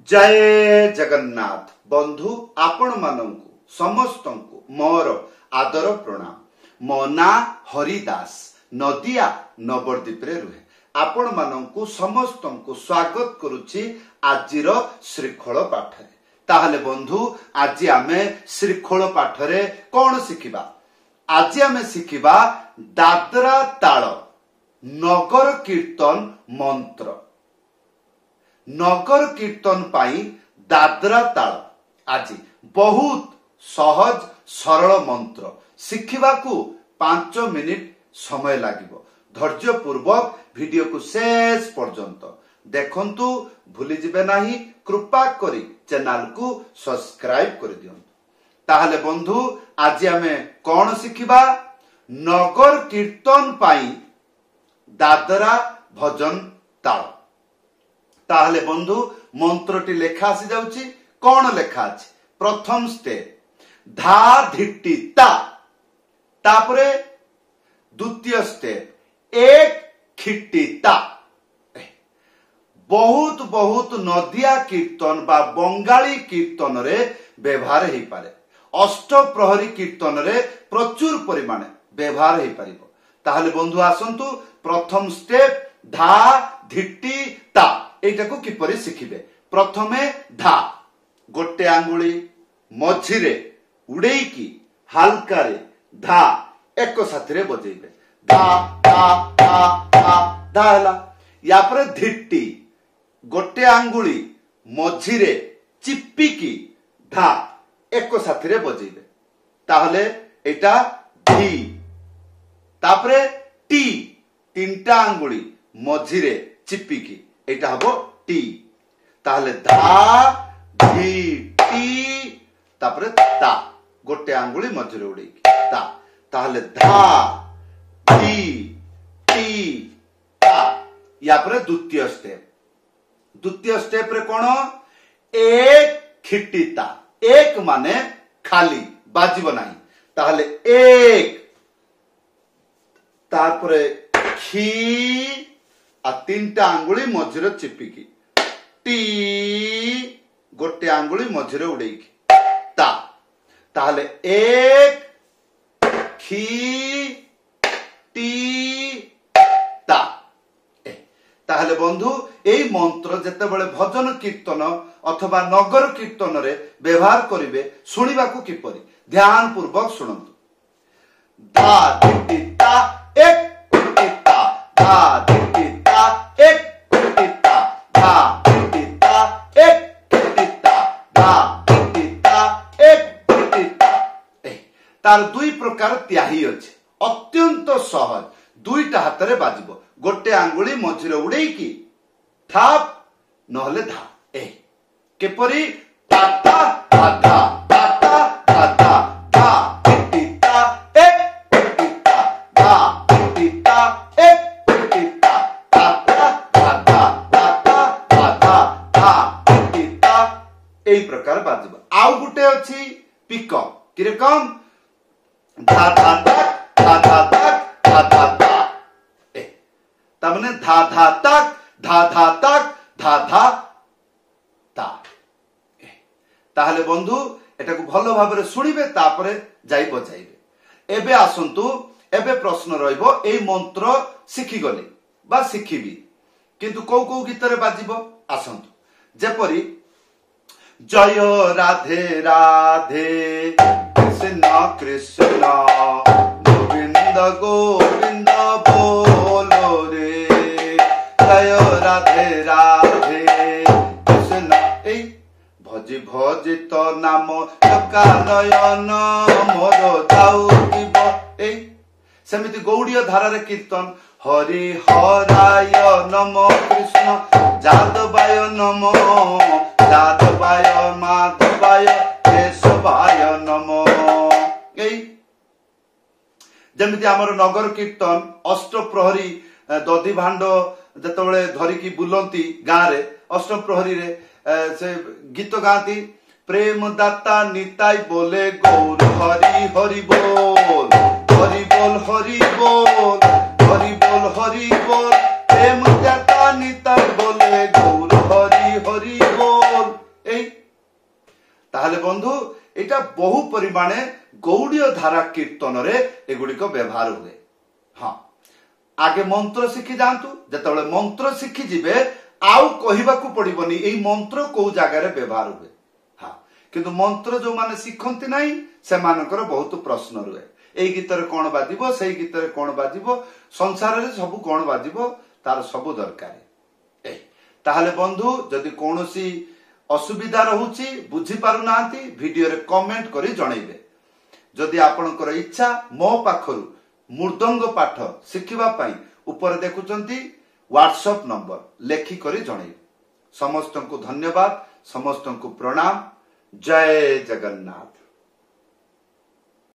जय जगन्नाथ बंधु आपण मानंकु समस्तंकु मोर आदर प्रणाम। मो ना हरिदास नदिया नवद्वीप रे रुहे आपण मानंकु समस्तंकु स्वागत करुछि आजिर श्रीखोल पाठरे। ताहले बंधु आज आमे श्रीखोल पाठरे कोन शिखिबा? आज आमे शिखिबा दादरा ताल नगर कीर्तन मंत्र। नगर कीर्तन पाई दादरा ताल आज बहुत सहज सरल मंत्र शिखिबाकू 5 मिनिट समय लागिबो। धैर्य पूर्वक वीडियो को शेष पर्यंत देखंतु, भूली जिबे नाही। कृपा करी चैनल को सब्सक्राइब कर दियंतु। ताहले बंधु आज आमे कोन शिखिबा? नगर कीर्तन पाई दादरा भजन ताल। ताहले बंधु मंत्रटी लेखा आसी जाउची। कोन लेखा अछि? प्रथम स्टेप धा धिट्टी ता, तापरे द्वितीय स्टेप एक खिट्टी ता। बहुत बहुत नदिया कीर्तन बा बंगाली कीर्तन रे व्यवहार हेई पारे। अष्ट प्रहरी कीर्तन रे प्रचुर परिमाणे व्यवहार हेई परिबो। ताहले बंधु आसंतु प्रथम स्टेप धा धिट्टी ता एटा को किपरि शिखिबे? प्रथमे धा गोटे आंगुली मझिरे उड़ेई की हल्का रे धा एक साथी रे बजेइबे। धा धा धा धा धा हला। या पर धिट्टी गोटे आंगुली मझिरे चिप्पी की धा एक साथी रे बजेइबे। ताहले एटा धी। तापरे टी तीनटा आंगुली मझिरे चिप्पी की एटा हबो टी। ताहले धा धी टी तापरे ता गोटे आंगुली मझिरे उड़ेई ता। ताहले धा धी टी ता। या पर द्वितीय स्टेप। द्वितीय स्टेप रे कोन? एक खिट्टी ता। एक माने खाली बाजिबो नाही। ताहले एक तारपरे खी आ तीनटा आंगुली मझिरे चिपिकी टी गोटे आंगुली मझिरे उड़ेकी ता। ताहले एक खी टी ता। ताहले बंधु एई मंत्र जेतेबेले भजन कीर्तन अथवा नगर कीर्तन रे व्यवहार करिवे सुनिबाकू किपरि? ध्यान पूर्वक सुनंतु। धा धिट्टी ता एक खिट्टी ता, धा धिट्टी ता एक खिट्टी ता, धा धिट्टी ता एक खिट्टी ता, धा धिट्टी ता एक खिट्टी ता। तार दुई प्रकार त्याही अछि। अत्यंत सहज दुईटा हाथ रे बाजिबो। गोटे आंगुली मझिरे उड़ेई की थाप नहले धा। केपरि? ताता ताता ताता ताता धा धिट्टी ता एक खिट्टी ता, धा धिट्टी ता एक खिट्टी ता, ताता ताता ताता ताता धा धिट्टी ता। एई प्रकार बाजिबो। आउ गुटे अछि पिकअप। कि रकम? धा धा तक धा धा तक धा धा ता। तमने धा धा तक धा धा तक धा धा ता। ताहले बंधु एटा को भलो भाबरे सुनिबे, तापरे जाई बजाइबे। एबे आसंतु, एबे प्रश्न रहइबो एई मंत्र शिखि गले बा शिखिबी, किंतु को को गीत रे बाजिबो? आसंतु जेपरि जय राधे राधे कृष्ण कृष्ण गोविंद गोविंद बोलो रे। जय राधे राधे कृष्ण ए भजी भजी तो नाम चका नयन मोर जाउतिब। ए सेमिति गौड़ीय धारा रे कीर्तन हरि हराय नम कृष्ण जादवाय नम जादवाय माधवाय केशवाय नम। जमिति आमर नगर कीर्तन अष्ट प्रहरी दधी भांड जतबेले धरिकी बुलंती गाँ रे अष्ट प्रहरी रे से गीत गाती। प्रेम दाता निताई बोले गौर हरि हरि बोल, हरि बोल हरि बोल, हरि बोल हरि बोल। प्रेम दाता निताई बोले गौर हरि हरि बोल। ताहले बंधु एटा बहु परिमाणे गौड़ीय धारा कीर्तन रे एगुड़िक व्यवहार हुए। हाँ आगे मंत्र शिखी जातु जतबेले मंत्र शिखी जिबे आउ कहिबाकू पड़िबनी एई मंत्र को जगह रे व्यवहार हुए। हाँ किंतु मंत्र जो माने शिखंती नाही से मानकर बहुत प्रश्न रुए एई गीतर कोन बाजिबो सेई गीतर कोन बाजिबो संसार रे सब कोन बाजिबो तार सब दरकार। ताहले बंधु जदि कोनोसी असुविधा रहुची बुझी पारु नांती वीडियो रे कमेंट करी जणैबे। जदि आपनकर इच्छा मो पाखरु मृदंग पाठ शिखिबा पई ऊपर देखुचंती व्हाट्सएप नंबर लेखि करी जणैबे। समस्त को धन्यवाद, समस्त को प्रणाम। जय जगन्नाथ।